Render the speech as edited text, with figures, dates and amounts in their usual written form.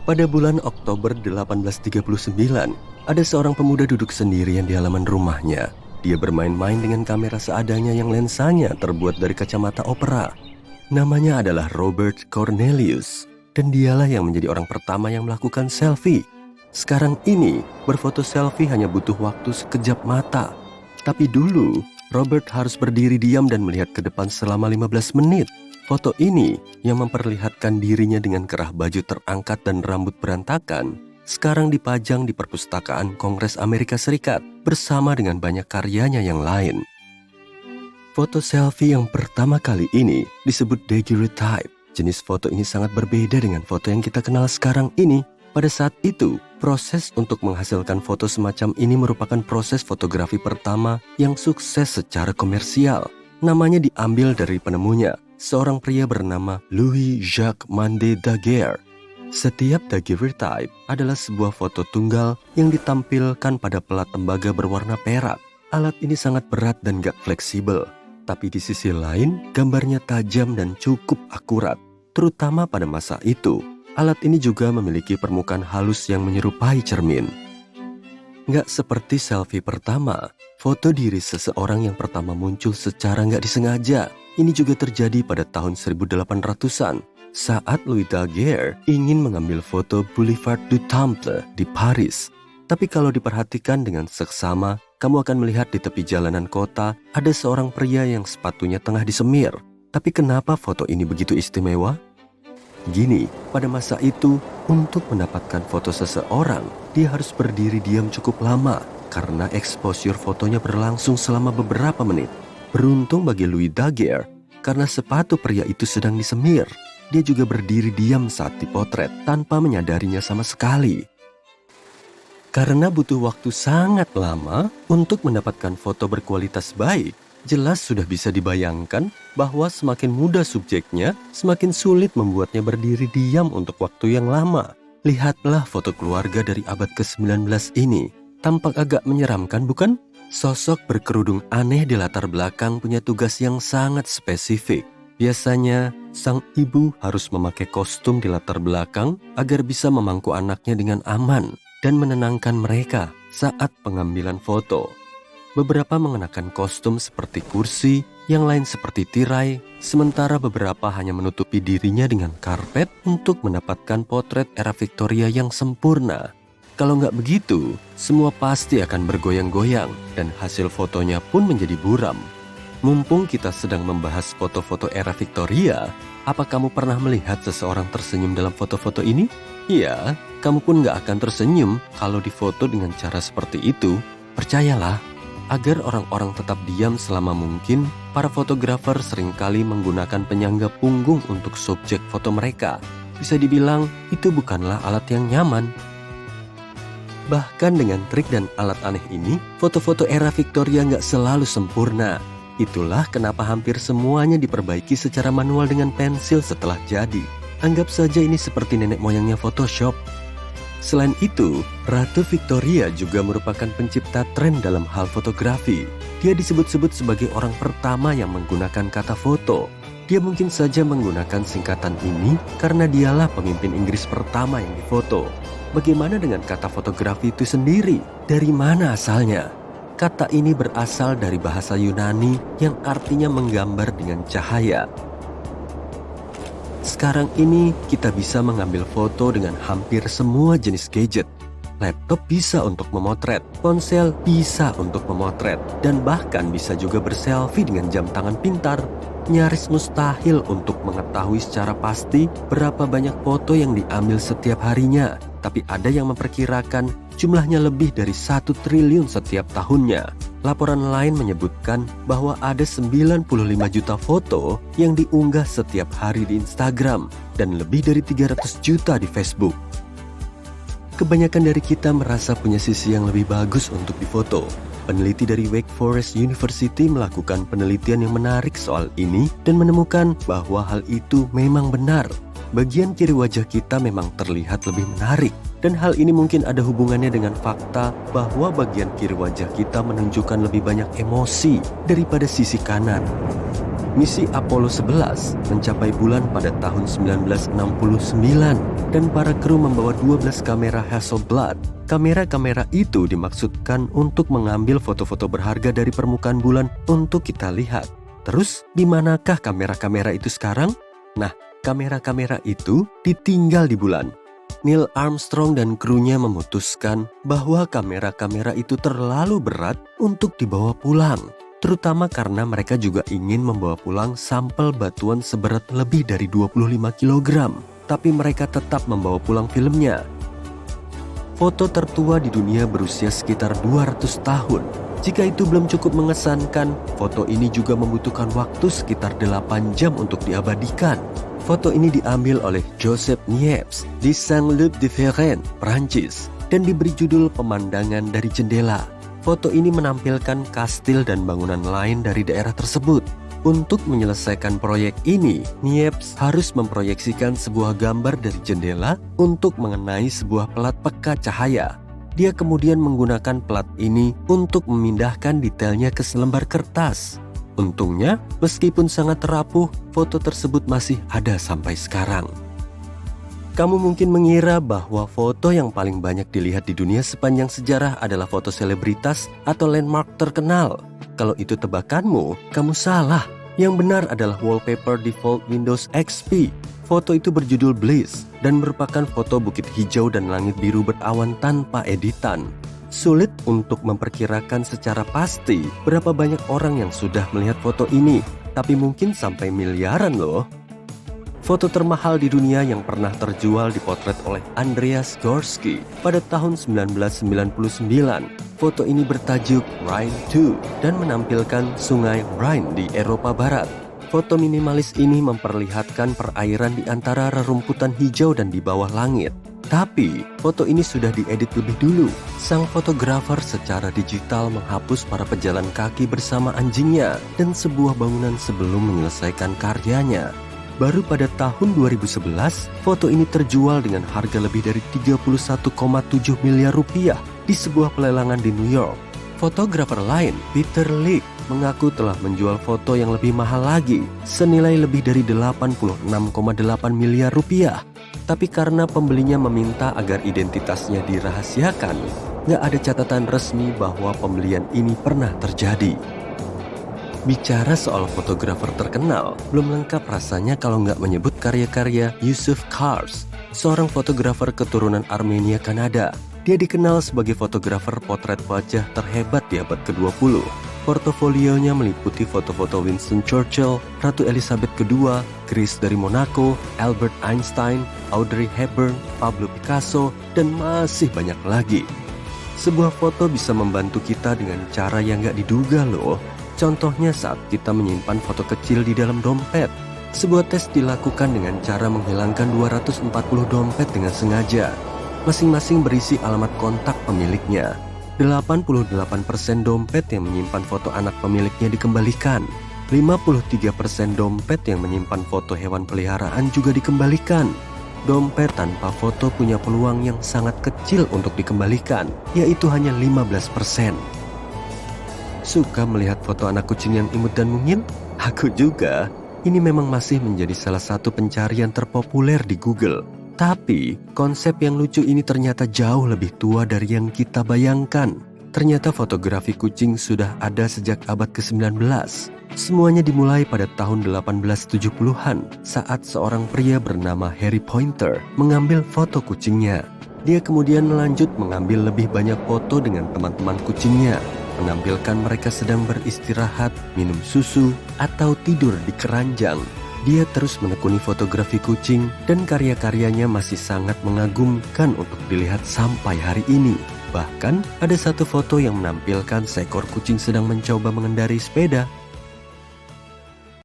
Pada bulan Oktober 1839, ada seorang pemuda duduk sendirian di halaman rumahnya. Dia bermain-main dengan kamera seadanya yang lensanya terbuat dari kacamata opera. Namanya adalah Robert Cornelius, dan dialah yang menjadi orang pertama yang melakukan selfie. Sekarang ini, berfoto selfie hanya butuh waktu sekejap mata. Tapi dulu, Robert harus berdiri diam dan melihat ke depan selama 15 menit. Foto ini yang memperlihatkan dirinya dengan kerah baju terangkat dan rambut berantakan, sekarang dipajang di Perpustakaan Kongres Amerika Serikat bersama dengan banyak karyanya yang lain. Foto selfie yang pertama kali ini disebut daguerreotype. Jenis foto ini sangat berbeda dengan foto yang kita kenal sekarang ini. Pada saat itu, proses untuk menghasilkan foto semacam ini merupakan proses fotografi pertama yang sukses secara komersial. Namanya diambil dari penemunya, seorang pria bernama Louis-Jacques Mandé Daguerre. Setiap daguerreotype adalah sebuah foto tunggal yang ditampilkan pada pelat tembaga berwarna perak. Alat ini sangat berat dan gak fleksibel, tapi di sisi lain gambarnya tajam dan cukup akurat, terutama pada masa itu. Alat ini juga memiliki permukaan halus yang menyerupai cermin. Nggak seperti selfie pertama, foto diri seseorang yang pertama muncul secara nggak disengaja. Ini juga terjadi pada tahun 1800-an, saat Louis Daguerre ingin mengambil foto Boulevard du Temple di Paris. Tapi kalau diperhatikan dengan seksama, kamu akan melihat di tepi jalanan kota ada seorang pria yang sepatunya tengah disemir. Tapi kenapa foto ini begitu istimewa? Gini, pada masa itu, untuk mendapatkan foto seseorang, dia harus berdiri diam cukup lama karena exposure fotonya berlangsung selama beberapa menit. Beruntung bagi Louis Daguerre, karena sepatu pria itu sedang disemir, dia juga berdiri diam saat dipotret tanpa menyadarinya sama sekali. Karena butuh waktu sangat lama untuk mendapatkan foto berkualitas baik, jelas sudah bisa dibayangkan bahwa semakin muda subjeknya, semakin sulit membuatnya berdiri diam untuk waktu yang lama. Lihatlah foto keluarga dari abad ke-19 ini. Tampak agak menyeramkan, bukan? Sosok berkerudung aneh di latar belakang punya tugas yang sangat spesifik. Biasanya, sang ibu harus memakai kostum di latar belakang agar bisa memangku anaknya dengan aman dan menenangkan mereka saat pengambilan foto. Beberapa mengenakan kostum seperti kursi, yang lain seperti tirai, sementara beberapa hanya menutupi dirinya dengan karpet untuk mendapatkan potret era Victoria yang sempurna. Kalau nggak begitu, semua pasti akan bergoyang-goyang dan hasil fotonya pun menjadi buram. Mumpung kita sedang membahas foto-foto era Victoria, apa kamu pernah melihat seseorang tersenyum dalam foto-foto ini? Iya, kamu pun nggak akan tersenyum kalau difoto dengan cara seperti itu. Percayalah. Agar orang-orang tetap diam selama mungkin, para fotografer seringkali menggunakan penyangga punggung untuk subjek foto mereka. Bisa dibilang, itu bukanlah alat yang nyaman. Bahkan dengan trik dan alat aneh ini, foto-foto era Victoria nggak selalu sempurna. Itulah kenapa hampir semuanya diperbaiki secara manual dengan pensil setelah jadi. Anggap saja ini seperti nenek moyangnya Photoshop. Selain itu, Ratu Victoria juga merupakan pencipta tren dalam hal fotografi. Dia disebut-sebut sebagai orang pertama yang menggunakan kata foto. Dia mungkin saja menggunakan singkatan ini karena dialah pemimpin Inggris pertama yang difoto. Bagaimana dengan kata fotografi itu sendiri? Dari mana asalnya? Kata ini berasal dari bahasa Yunani yang artinya menggambar dengan cahaya. Sekarang ini kita bisa mengambil foto dengan hampir semua jenis gadget. Laptop bisa untuk memotret, ponsel bisa untuk memotret, dan bahkan bisa juga berselfie dengan jam tangan pintar. Nyaris mustahil untuk mengetahui secara pasti berapa banyak foto yang diambil setiap harinya. Tapi ada yang memperkirakan jumlahnya lebih dari 1 triliun setiap tahunnya. Laporan lain menyebutkan bahwa ada 95 juta foto yang diunggah setiap hari di Instagram dan lebih dari 300 juta di Facebook. Kebanyakan dari kita merasa punya sisi yang lebih bagus untuk difoto. Peneliti dari Wake Forest University melakukan penelitian yang menarik soal ini dan menemukan bahwa hal itu memang benar. Bagian kiri wajah kita memang terlihat lebih menarik. Dan hal ini mungkin ada hubungannya dengan fakta bahwa bagian kiri wajah kita menunjukkan lebih banyak emosi daripada sisi kanan. Misi Apollo 11 mencapai bulan pada tahun 1969 dan para kru membawa 12 kamera Hasselblad. Kamera-kamera itu dimaksudkan untuk mengambil foto-foto berharga dari permukaan bulan untuk kita lihat. Terus, di manakah kamera-kamera itu sekarang? Nah, kamera-kamera itu ditinggal di bulan. Neil Armstrong dan krunya memutuskan bahwa kamera-kamera itu terlalu berat untuk dibawa pulang. Terutama karena mereka juga ingin membawa pulang sampel batuan seberat lebih dari 25 kg. Tapi mereka tetap membawa pulang filmnya. Foto tertua di dunia berusia sekitar 200 tahun. Jika itu belum cukup mengesankan, foto ini juga membutuhkan waktu sekitar 8 jam untuk diabadikan. Foto ini diambil oleh Joseph Niepce di Saint-Luc-de-Ferenc, Prancis, dan diberi judul Pemandangan dari Jendela. Foto ini menampilkan kastil dan bangunan lain dari daerah tersebut. Untuk menyelesaikan proyek ini, Niepce harus memproyeksikan sebuah gambar dari jendela untuk mengenai sebuah pelat peka cahaya. Dia kemudian menggunakan pelat ini untuk memindahkan detailnya ke selembar kertas. Untungnya, meskipun sangat rapuh, foto tersebut masih ada sampai sekarang. Kamu mungkin mengira bahwa foto yang paling banyak dilihat di dunia sepanjang sejarah adalah foto selebritas atau landmark terkenal. Kalau itu tebakanmu, kamu salah. Yang benar adalah wallpaper default Windows XP. Foto itu berjudul Bliss dan merupakan foto bukit hijau dan langit biru berawan tanpa editan. Sulit untuk memperkirakan secara pasti berapa banyak orang yang sudah melihat foto ini, tapi mungkin sampai miliaran loh. Foto termahal di dunia yang pernah terjual dipotret oleh Andreas Gorski pada tahun 1999. Foto ini bertajuk Rhine 2 dan menampilkan sungai Rhine di Eropa Barat. Foto minimalis ini memperlihatkan perairan di antara rerumputan hijau dan di bawah langit. Tapi, foto ini sudah diedit lebih dulu. Sang fotografer secara digital menghapus para pejalan kaki bersama anjingnya dan sebuah bangunan sebelum menyelesaikan karyanya. Baru pada tahun 2011, foto ini terjual dengan harga lebih dari 31,7 miliar rupiah di sebuah pelelangan di New York. Fotografer lain, Peter Lik, mengaku telah menjual foto yang lebih mahal lagi, senilai lebih dari 86,8 miliar rupiah. Tapi karena pembelinya meminta agar identitasnya dirahasiakan, nggak ada catatan resmi bahwa pembelian ini pernah terjadi. Bicara soal fotografer terkenal, belum lengkap rasanya kalau nggak menyebut karya-karya Yusuf Kars, seorang fotografer keturunan Armenia Kanada. Dia dikenal sebagai fotografer potret wajah terhebat di abad ke-20. Portofolionya meliputi foto-foto Winston Churchill, Ratu Elizabeth II, Grace dari Monaco, Albert Einstein, Audrey Hepburn, Pablo Picasso, dan masih banyak lagi. Sebuah foto bisa membantu kita dengan cara yang nggak diduga loh. Contohnya saat kita menyimpan foto kecil di dalam dompet. Sebuah tes dilakukan dengan cara menghilangkan 240 dompet dengan sengaja. Masing-masing berisi alamat kontak pemiliknya. 88% dompet yang menyimpan foto anak pemiliknya dikembalikan. 53% dompet yang menyimpan foto hewan peliharaan juga dikembalikan. Dompet tanpa foto punya peluang yang sangat kecil untuk dikembalikan, yaitu hanya 15%. Suka melihat foto anak kucing yang imut dan mungil? Aku juga. Ini memang masih menjadi salah satu pencarian terpopuler di Google. Tapi, konsep yang lucu ini ternyata jauh lebih tua dari yang kita bayangkan. Ternyata fotografi kucing sudah ada sejak abad ke-19. Semuanya dimulai pada tahun 1870-an saat seorang pria bernama Harry Pointer mengambil foto kucingnya. Dia kemudian melanjut mengambil lebih banyak foto dengan teman-teman kucingnya, menampilkan mereka sedang beristirahat, minum susu, atau tidur di keranjang. Dia terus menekuni fotografi kucing dan karya-karyanya masih sangat mengagumkan untuk dilihat sampai hari ini. Bahkan ada satu foto yang menampilkan seekor kucing sedang mencoba mengendarai sepeda